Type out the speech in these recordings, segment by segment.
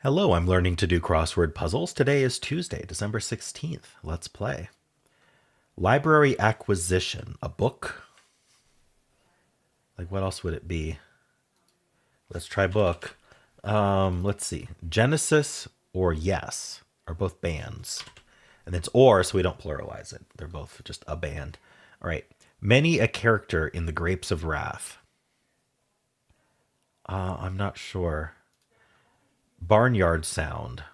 Hello, I'm learning to do crossword puzzles. Today is Tuesday, December 16th. Let's play. Library acquisition. A book? Like, what else would it be? Let's try book. Let's see. Genesis or Yes are both bands. And it's or, so we don't pluralize it. They're both just a band. All right. Many a character in the Grapes of Wrath. I'm not sure. Barnyard sound.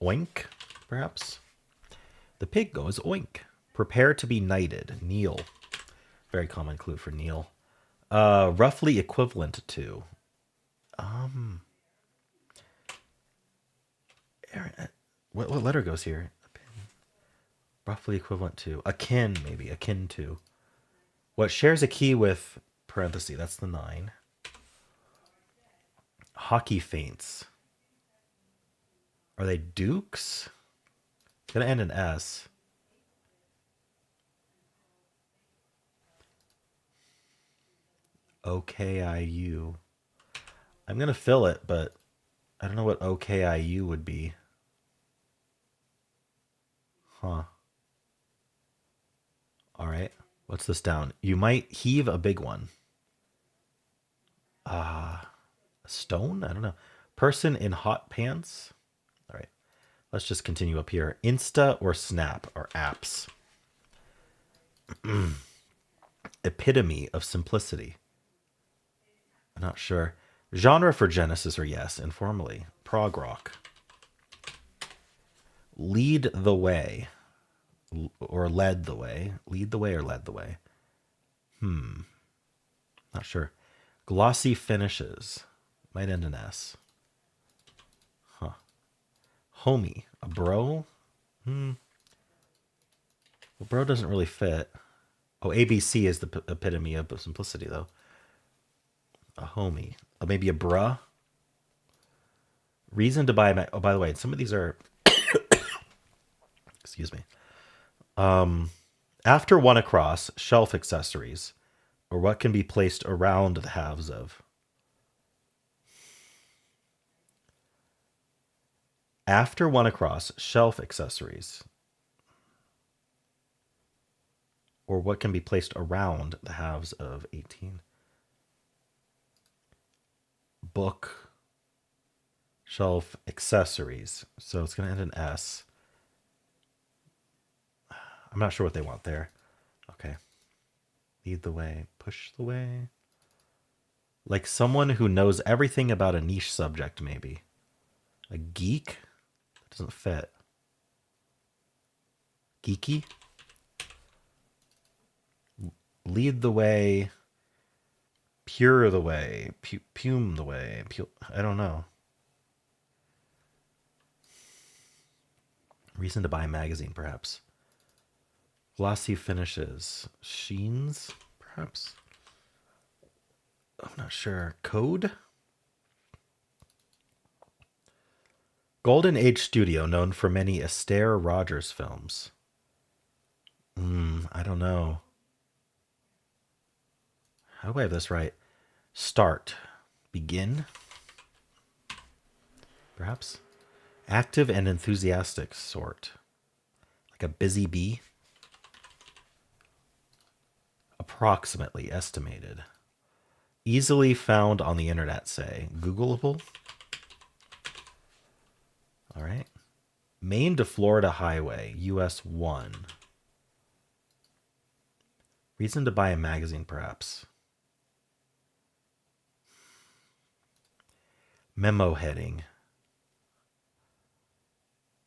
Oink, perhaps? The pig goes oink. Prepare to be knighted. Kneel. Very common clue for kneel. Roughly equivalent to. What letter goes here? Roughly equivalent to. Akin, maybe. Akin to. What shares a key with parenthesis? That's the 9. Hockey feints. Are they dukes? It's going to end in S. OKIU. I'm going to fill it, but I don't know what OKIU would be. Huh. All right. What's this down? You might heave a big one. A stone? I don't know. Person in hot pants? All right. Let's just continue up here. Insta or Snap are apps. Epitome of simplicity. I'm not sure. Genre for Genesis or Yes, informally. Prog rock. Lead the way. Or led the way. Lead the way or led the way. Not sure. Glossy finishes. Might end in S. Huh. Homie. A bro? Well, bro doesn't really fit. Oh, ABC is the epitome of simplicity, though. A homie. Maybe a bruh. Reason to buy a oh, by the way, some of these are excuse me. After one across, shelf accessories, or what can be placed around the halves of. After one across, shelf accessories, or what can be placed around the halves of 18. Book, shelf accessories. So it's going to end in S. I'm not sure what they want there. Okay. Lead the way, push the way. Like someone who knows everything about a niche subject, maybe. A geek? That doesn't fit. Geeky? Lead the way. Pure the way. Pume the way. I don't know. Reason to buy a magazine, perhaps. Glossy finishes. Sheens, perhaps. I'm not sure. Code? Golden Age Studio, known for many Astaire Rogers films. I don't know. How do I have this right? Start. Begin? Perhaps? Active and enthusiastic sort. Like a busy bee? Approximately estimated. Easily found on the internet, say. Googleable? All right. Maine to Florida Highway, US 1. Reason to buy a magazine, perhaps. Memo heading.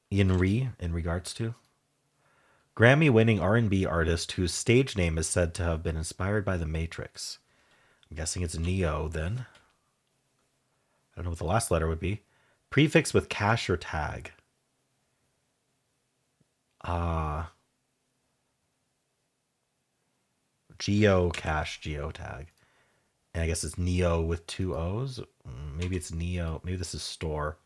In regards to. Grammy-winning R&B artist whose stage name is said to have been inspired by The Matrix. I'm guessing it's Neo, then. I don't know what the last letter would be. Prefix with cache or tag. Geocache, geotag. And I guess it's Neo with 2 O's. Maybe it's Neo. Maybe this is store.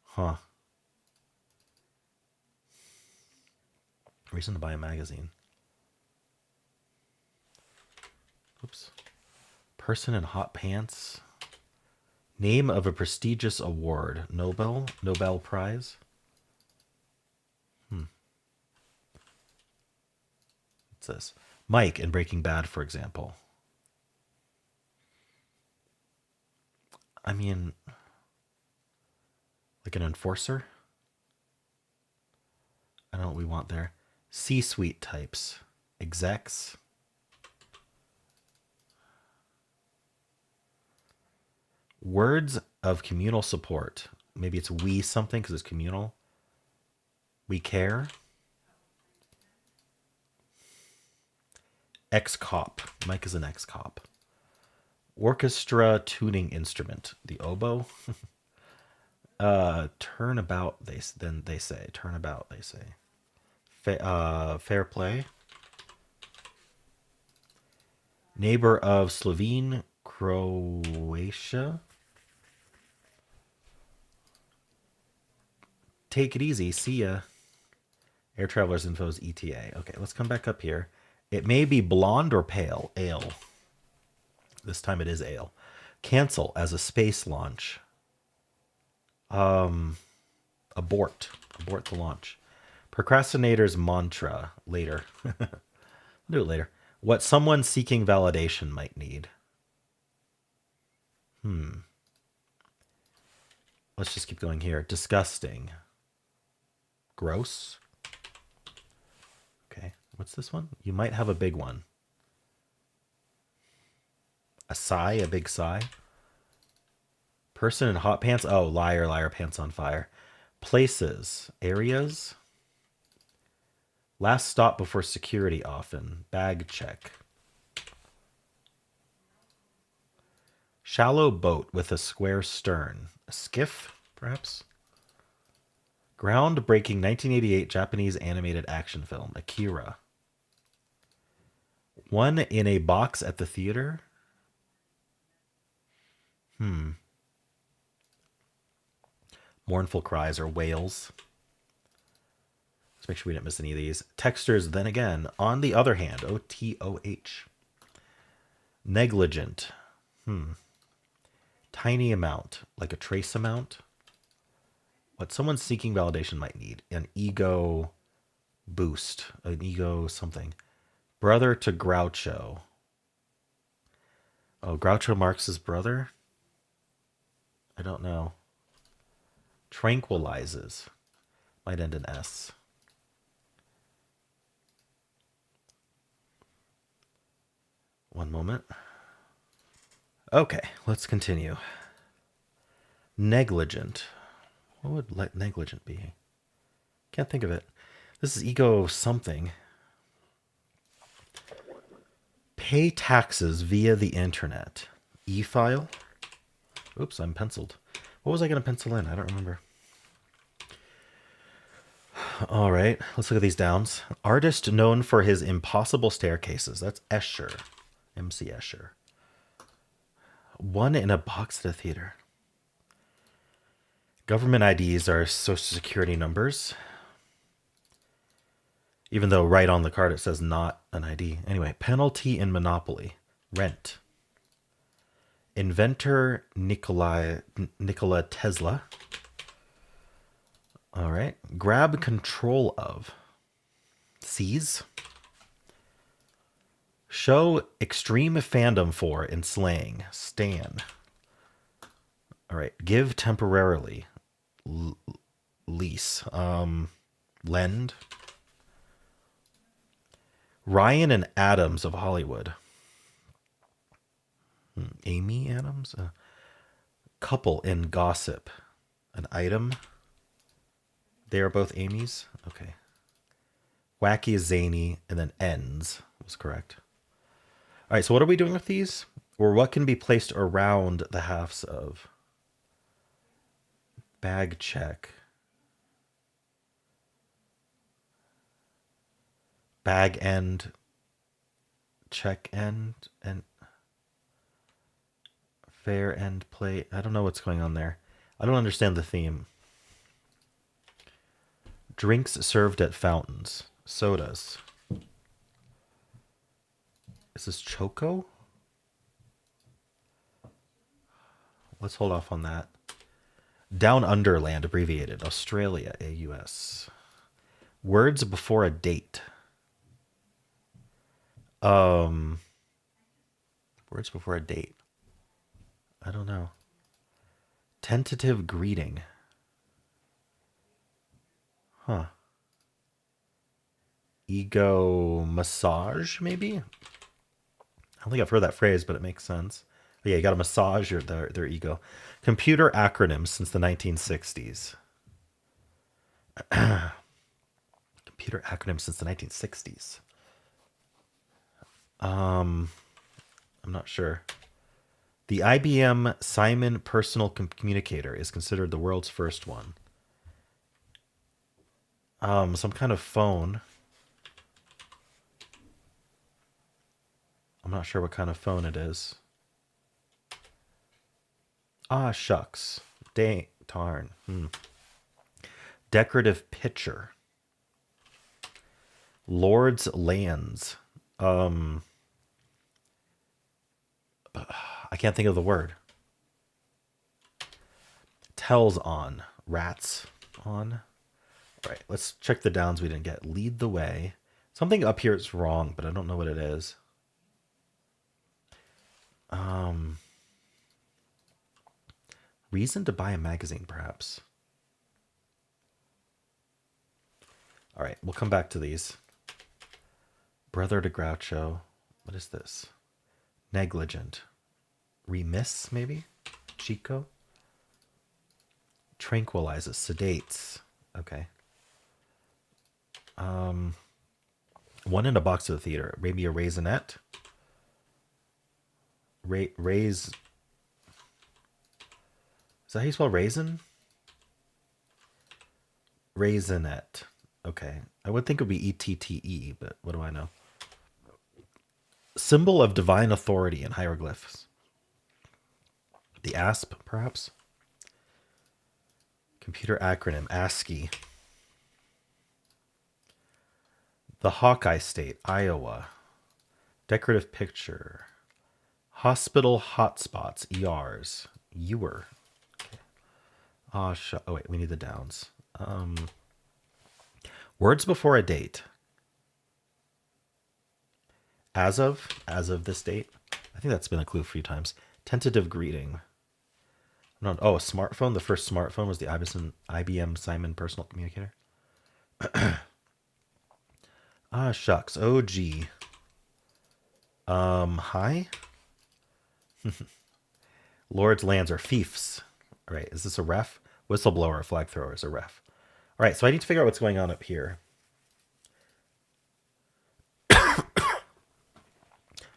Huh. Reason to buy a magazine. Oops. Person in hot pants. Name of a prestigious award. Nobel Prize. What's this? Mike in Breaking Bad, for example. I mean, like an enforcer? I don't know what we want there. C-suite types. Execs. Words of communal support. Maybe it's we something because it's communal. We care. Ex-cop. Mike is an ex-cop. Orchestra tuning instrument. The oboe. Turnabout. They say. Turnabout. They say. Fair play. Neighbor of Slovene, Croatia. Take it easy. See ya. Air Travelers Info's ETA. Okay, let's come back up here. It may be blonde or pale. Ale. This time it is ale. Cancel as a space launch. Abort. Abort the launch. Procrastinator's mantra. Later. Do it later. What someone seeking validation might need. Let's just keep going here. Disgusting. Gross. Okay. What's this one? You might have a big one. A sigh, a big sigh. Person in hot pants. Oh, liar, liar, pants on fire. Places, areas. Last stop before security often. Bag check. Shallow boat with a square stern. A skiff, perhaps? Groundbreaking 1988 Japanese animated action film. Akira. One in a box at the theater. Mournful cries or wails. Let's make sure we didn't miss any of these. Textures, then again. On the other hand. O-T-O-H. Negligent. Tiny amount. Like a trace amount. What someone seeking validation might need. An ego boost. An ego something. Brother to Groucho. Oh, Groucho Marx's brother? I don't know. Tranquilizes. Might end in S. One moment. Okay, let's continue. Negligent. What would negligent be? Can't think of it. This is ego something. Pay taxes via the internet. E-file. Oops, I'm penciled. What was I going to pencil in? I don't remember. All right, let's look at these downs. Artist known for his impossible staircases. That's Escher. MC Escher. One in a box at a theater. Government IDs are social security numbers. Even though right on the card it says not an ID. Anyway, penalty in Monopoly. Rent. Inventor Nikola Tesla. All right. Grab control of. Seize. Show extreme fandom for in slang. Stan. All right. Give temporarily. Lease. Lend. Ryan and Adams of Hollywood. Amy Adams? Couple in gossip. An item. They are both Amy's? Okay. Wacky is zany, and then ends was correct. All right, so what are we doing with these? Or what can be placed around the halves of? Bag check. Bag end. Check end. And fair end plate. I don't know what's going on there. I don't understand the theme. Drinks served at fountains. Sodas. Is this Choco? Let's hold off on that. Down Under Land, abbreviated. Australia, AUS. Words before a date. Um, Words before a date. I don't know. Tentative greeting. Huh. Ego massage, maybe? I don't think I've heard that phrase, but it makes sense. Oh, yeah, you got to massage their ego. Computer acronyms since the 1960s. Computer acronyms since the 1960s. I'm not sure. The IBM Simon Personal Communicator is considered the world's first one. Some kind of phone. I'm not sure what kind of phone it is. Ah, shucks. Dang, darn. Decorative picture. Lord's lands. I can't think of the word. Tells on. Rats on. All right, let's check the downs we didn't get. Lead the way. Something up here is wrong, but I don't know what it is. Reason to buy a magazine, perhaps. All right, we'll come back to these. Brother to Groucho. What is this? Negligent. Remiss, maybe? Chico? Tranquilizes, sedates. Okay. One in a box of the theater. Maybe a raisinette. Raise. Is that how you spell raisin? Raisinette. Okay. I would think it would be ETTE, but what do I know? Symbol of divine authority in hieroglyphs. The ASP, perhaps? Computer acronym, ASCII. The Hawkeye State, Iowa. Decorative picture. Hospital hotspots, ERs. Ewer. Okay. Oh, wait, we need the downs. Words before a date. As of this date. I think that's been a clue a few times. Tentative greeting. No, a smartphone. The first smartphone was the IBM Simon Personal Communicator. Ah, shucks. OG. Hi? Lord's lands are fiefs. All right, is this a ref? Whistleblower, flag thrower is a ref. All right, so I need to figure out what's going on up here.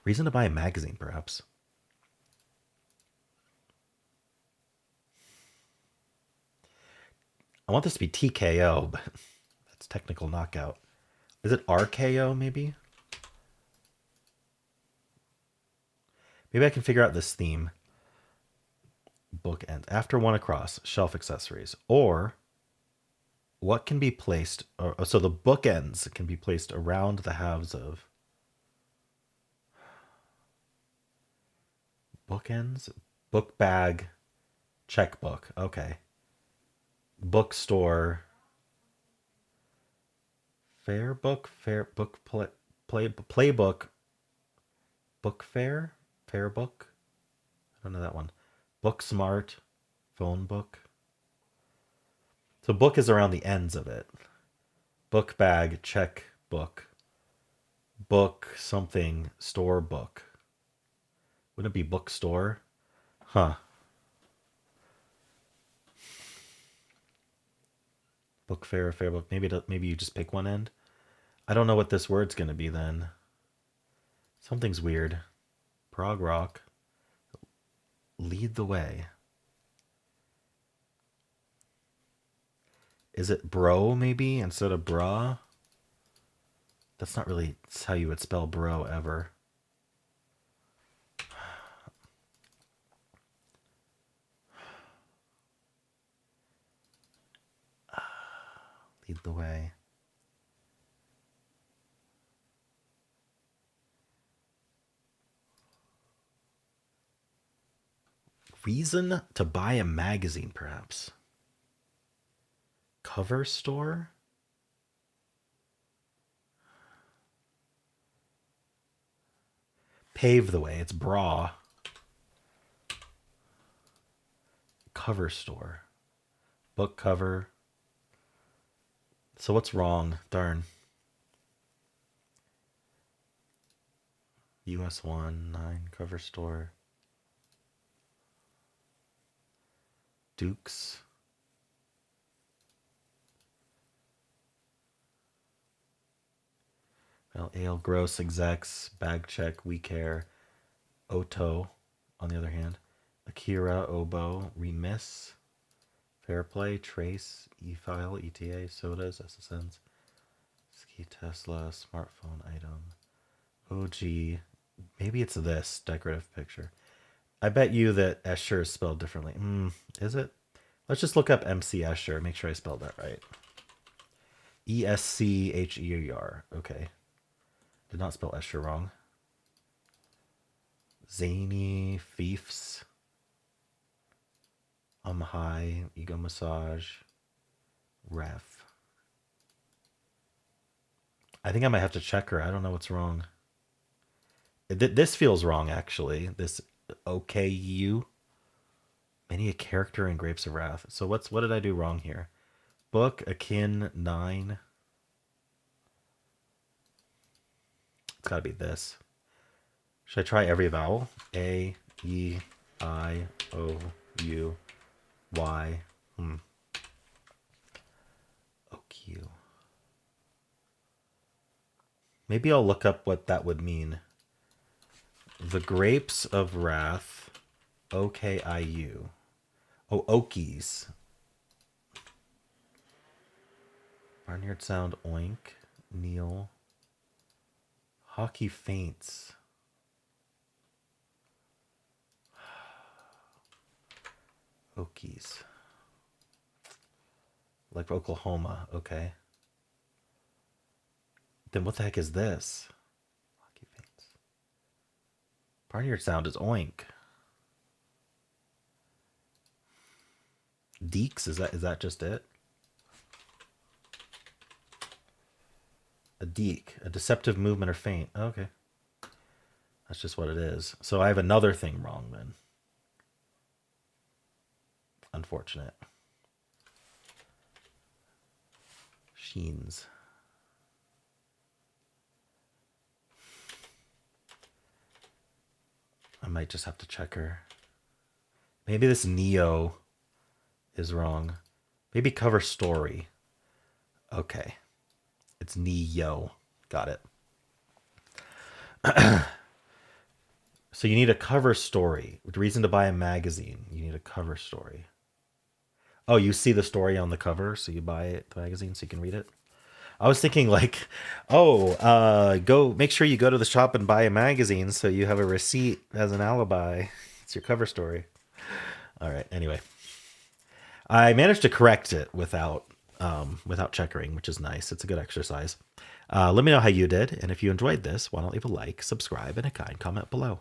Reason to buy a magazine, perhaps. I want this to be TKO, but that's technical knockout. Is it RKO, maybe? Maybe I can figure out this theme. Bookends. After one across, shelf accessories. Or what can be placed... so the bookends can be placed around the halves of... Bookends? Book bag. Checkbook. Okay. Bookstore. Fair book. Fair book. Playbook. Book fair. Fair book. I don't know that one. Book smart. Phone book. So book is around the ends of it. Book bag. Check book. Book something. Store book. Wouldn't it be bookstore? Huh. Book fair, fair book. Maybe you just pick one end. I don't know what this word's gonna be then. Something's weird. Prog rock. Lead the way. Is it bro maybe instead of bra? That's not really how you would spell bro ever. Lead the way. reason to buy a magazine, perhaps. Cover store? Pave the way. It's bra. Cover store. Book cover. So what's wrong? Darn. US 1, 9, cover store. Dukes. Well, ale, gross, execs, bag check, we care. Oto, on the other hand. Akira, oboe, remiss. Fair play, trace, e-file, ETA, sodas, SSNs. Ski Tesla, smartphone item. OG. Maybe it's this decorative picture. I bet you that Escher is spelled differently. Is it? Let's just look up MC Escher. Make sure I spelled that right. ESCHER. Okay. Did not spell Escher wrong. Zany, Fiefs. High, Ego Massage. Ref. I think I might have to check her. I don't know what's wrong. This feels wrong, actually. This OKU. Many a character in Grapes of Wrath. So what did I do wrong here? Book, akin, 9. It's got to be this. Should I try every vowel? A, E, I, O, U, Y. OQ. Maybe I'll look up what that would mean. The Grapes of Wrath. OKIU. Oh, Okies. Barnyard Sound, oink. Neil. Hockey faints. Okies. Like Oklahoma, okay. Then what the heck is this? Hockey faints. Barnyard Sound is oink. Deeks, is that just it? A deek, a deceptive movement or feint. Oh, okay. That's just what it is. So I have another thing wrong then. Unfortunate. Sheens. I might just have to check her. Maybe this Neo is wrong. Maybe cover story. Okay. It's Neo. Got it. So you need a cover story. The reason to buy a magazine. You need a cover story. Oh, you see the story on the cover, so you buy it, the magazine so you can read it? I was thinking like, go make sure you go to the shop and buy a magazine so you have a receipt as an alibi. It's your cover story. All right. Anyway, I managed to correct it without checkering, which is nice. It's a good exercise. Let me know how you did, and if you enjoyed this, why not leave a like, subscribe, and a kind comment below.